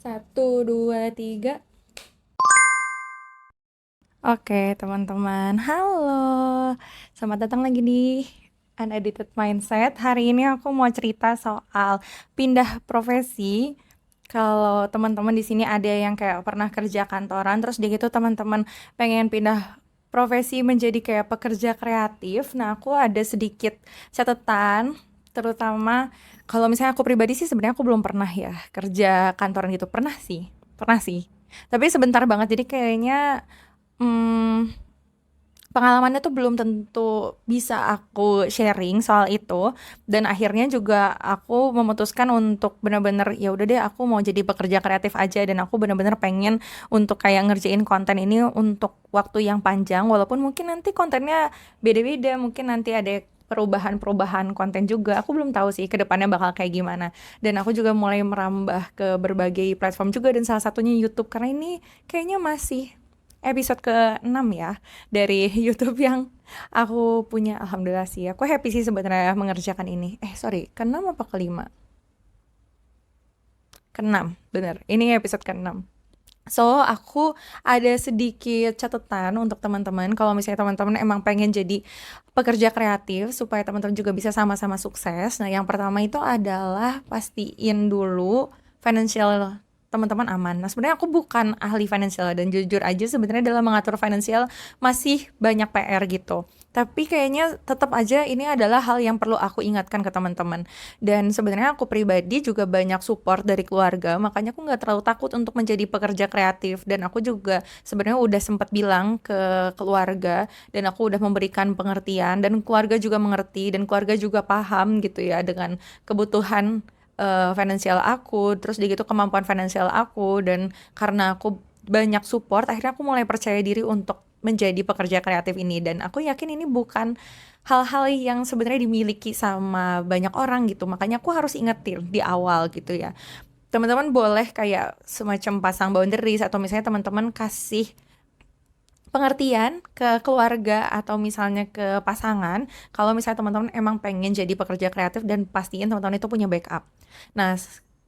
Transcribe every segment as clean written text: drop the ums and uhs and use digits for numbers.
Satu, dua, tiga. Oke, teman-teman. Halo. Selamat datang lagi di Unedited Mindset. Hari ini aku mau cerita soal pindah profesi. Kalau teman-teman di sini ada yang kayak pernah kerja kantoran, terus dia gitu teman-teman pengen pindah profesi menjadi kayak pekerja kreatif. Nah, aku ada sedikit catatan, terutama kalau misalnya aku pribadi sih sebenarnya aku belum pernah ya kerja kantoran gitu. Pernah sih. Tapi sebentar banget, jadi kayaknya Mmm, pengalamannya tuh belum tentu bisa aku sharing soal itu, dan akhirnya juga aku memutuskan untuk bener-bener, ya udah deh aku mau jadi pekerja kreatif aja, dan aku bener-bener pengen untuk kayak ngerjain konten ini untuk waktu yang panjang, walaupun mungkin nanti kontennya beda-beda, mungkin nanti ada perubahan-perubahan konten juga, aku belum tahu sih ke depannya bakal kayak gimana. Dan aku juga mulai merambah ke berbagai platform juga, dan salah satunya YouTube, karena ini kayaknya masih episode ke-6 ya dari YouTube yang aku punya. Alhamdulillah sih, aku happy sih sebenarnya mengerjakan ini. Sorry, ke-6 apa ke-5? Ke-6, bener. Ini episode ke-6. So, aku ada sedikit catatan untuk teman-teman. Kalau misalnya teman-teman emang pengen jadi pekerja kreatif supaya teman-teman juga bisa sama-sama sukses. Nah, yang pertama itu adalah pastiin dulu financial teman-teman aman. Nah, sebenarnya aku bukan ahli finansial, dan jujur aja sebenarnya dalam mengatur finansial masih banyak PR gitu. Tapi kayaknya tetap aja ini adalah hal yang perlu aku ingatkan ke teman-teman. Dan sebenarnya aku pribadi juga banyak support dari keluarga, makanya aku nggak terlalu takut untuk menjadi pekerja kreatif. Dan aku juga sebenarnya udah sempat bilang ke keluarga, dan aku udah memberikan pengertian, dan keluarga juga mengerti, dan keluarga juga paham gitu ya dengan kebutuhan finansial aku, terus dia gitu kemampuan finansial aku, dan karena aku banyak support, akhirnya aku mulai percaya diri untuk menjadi pekerja kreatif ini. Dan aku yakin ini bukan hal-hal yang sebenarnya dimiliki sama banyak orang gitu, makanya aku harus ingetin di awal gitu ya. Teman-teman boleh kayak semacam pasang boundaries, atau misalnya teman-teman kasih pengertian ke keluarga atau misalnya ke pasangan kalau misalnya teman-teman emang pengen jadi pekerja kreatif, dan pastiin teman-teman itu punya backup. Nah,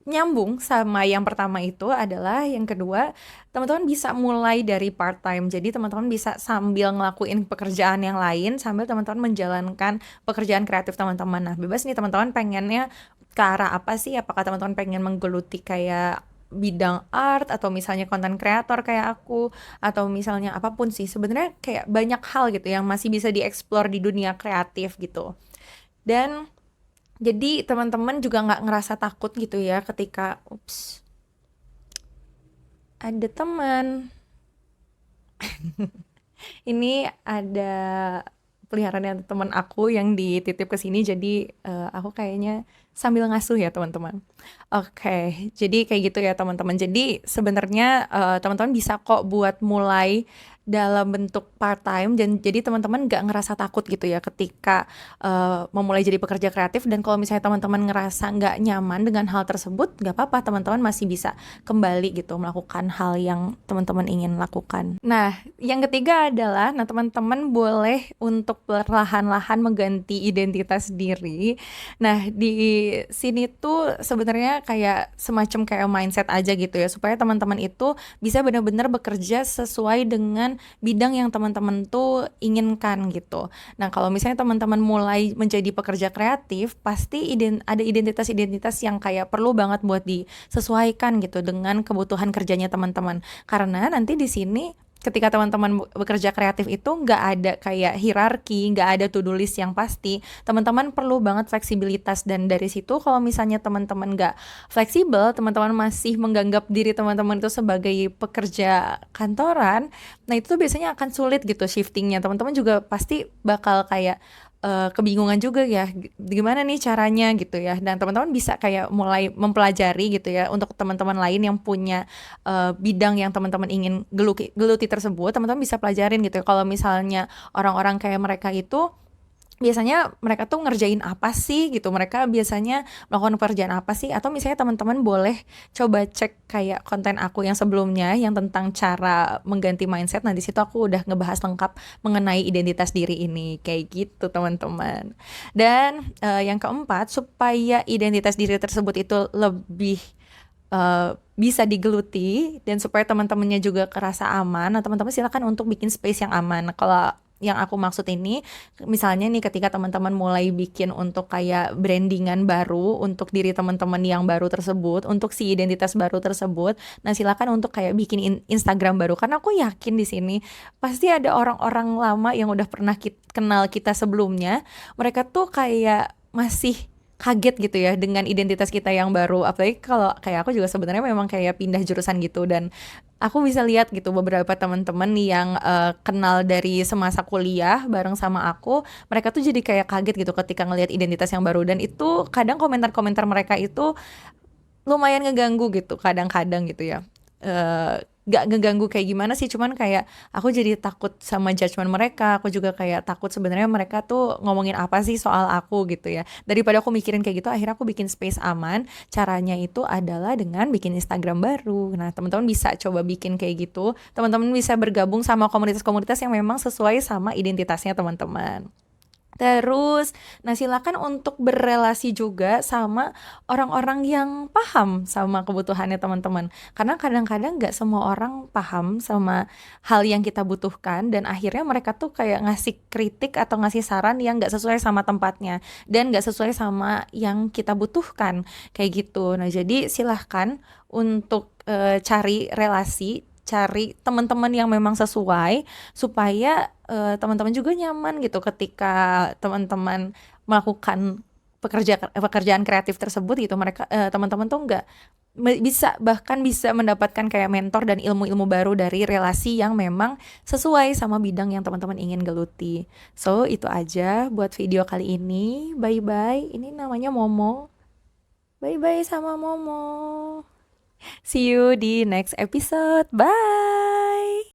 nyambung sama yang pertama itu adalah yang kedua, teman-teman bisa mulai dari part time. Jadi teman-teman bisa sambil ngelakuin pekerjaan yang lain sambil teman-teman menjalankan pekerjaan kreatif teman-teman. Nah, bebas nih teman-teman pengennya ke arah apa sih? Apakah teman-teman pengen menggeluti kayak bidang art, atau misalnya konten kreator kayak aku, atau misalnya apapun sih, sebenarnya kayak banyak hal gitu yang masih bisa dieksplor di dunia kreatif gitu. Dan jadi teman-teman juga nggak ngerasa takut gitu ya ketika ada teman. Ini ada peliharaan teman aku yang dititip ke sini, jadi aku kayaknya sambil ngasuh ya teman-teman. Oke, jadi kayak gitu ya teman-teman. Jadi sebenarnya teman-teman bisa kok buat mulai dalam bentuk part time, dan jadi teman-teman nggak ngerasa takut gitu ya ketika memulai jadi pekerja kreatif. Dan kalau misalnya teman-teman ngerasa nggak nyaman dengan hal tersebut, nggak apa-apa, teman-teman masih bisa kembali gitu melakukan hal yang teman-teman ingin lakukan. Nah, yang ketiga adalah, nah teman-teman boleh untuk perlahan-lahan mengganti identitas diri. Nah, di sini tuh sebenarnya kayak semacam kayak mindset aja gitu ya, supaya teman-teman itu bisa benar-benar bekerja sesuai dengan bidang yang teman-teman tuh inginkan gitu. Nah, kalau misalnya teman-teman mulai menjadi pekerja kreatif, pasti ada identitas-identitas yang kayak perlu banget buat disesuaikan gitu dengan kebutuhan kerjanya teman-teman. Karena nanti di sini ketika teman-teman bekerja kreatif itu nggak ada kayak hierarki, nggak ada to-do list yang pasti. Teman-teman perlu banget fleksibilitas, dan dari situ kalau misalnya teman-teman nggak fleksibel, teman-teman masih menganggap diri teman-teman itu sebagai pekerja kantoran, nah itu tuh biasanya akan sulit gitu shiftingnya. Teman-teman juga pasti bakal kayak kebingungan juga ya, gimana nih caranya gitu ya. Dan teman-teman bisa kayak mulai mempelajari gitu ya, untuk teman-teman lain yang punya bidang yang teman-teman ingin geluti tersebut, teman-teman bisa pelajarin gitu ya. Kalau misalnya orang-orang kayak mereka itu biasanya mereka tuh ngerjain apa sih gitu, mereka biasanya melakukan pekerjaan apa sih, atau misalnya teman-teman boleh coba cek kayak konten aku yang sebelumnya yang tentang cara mengganti mindset. Nah, di situ aku udah ngebahas lengkap mengenai identitas diri ini kayak gitu teman-teman. Dan yang keempat, supaya identitas diri tersebut itu lebih bisa digeluti dan supaya teman-temannya juga kerasa aman, nah teman-teman silakan untuk bikin space yang aman. Nah, kalau yang aku maksud ini, misalnya nih ketika teman-teman mulai bikin untuk kayak brandingan baru untuk diri teman-teman yang baru tersebut, untuk si identitas baru tersebut, nah silakan untuk kayak bikin Instagram baru. Karena aku yakin di sini pasti ada orang-orang lama yang udah pernah kenal kita sebelumnya, mereka tuh kayak masih kaget gitu ya dengan identitas kita yang baru. Apalagi kalau kayak aku juga sebenarnya memang kayak pindah jurusan gitu, dan aku bisa lihat gitu beberapa teman-teman yang kenal dari semasa kuliah bareng sama aku, mereka tuh jadi kayak kaget gitu ketika ngelihat identitas yang baru, dan itu kadang komentar-komentar mereka itu lumayan ngeganggu gitu kadang-kadang gitu ya. Gak ngeganggu kayak gimana sih, cuman kayak aku jadi takut sama judgement mereka. Aku juga kayak takut sebenarnya mereka tuh ngomongin apa sih soal aku gitu ya. Daripada aku mikirin kayak gitu, akhirnya aku bikin space aman. Caranya itu adalah dengan bikin Instagram baru. Nah, teman-teman bisa coba bikin kayak gitu. Teman-teman bisa bergabung sama komunitas-komunitas yang memang sesuai sama identitasnya teman-teman. Terus, nah silakan untuk berelasi juga sama orang-orang yang paham sama kebutuhannya teman-teman. Karena kadang-kadang nggak semua orang paham sama hal yang kita butuhkan, dan akhirnya mereka tuh kayak ngasih kritik atau ngasih saran yang nggak sesuai sama tempatnya dan nggak sesuai sama yang kita butuhkan kayak gitu. Nah jadi silahkan untuk cari relasi, cari teman-teman yang memang sesuai supaya teman-teman juga nyaman gitu ketika teman-teman melakukan pekerjaan kreatif tersebut gitu. Mereka teman-teman tuh nggak bisa, bahkan bisa mendapatkan kayak mentor dan ilmu-ilmu baru dari relasi yang memang sesuai sama bidang yang teman-teman ingin geluti. So itu aja buat video kali ini. Bye bye. Ini namanya Momo. Bye bye sama Momo. See you di next episode. Bye.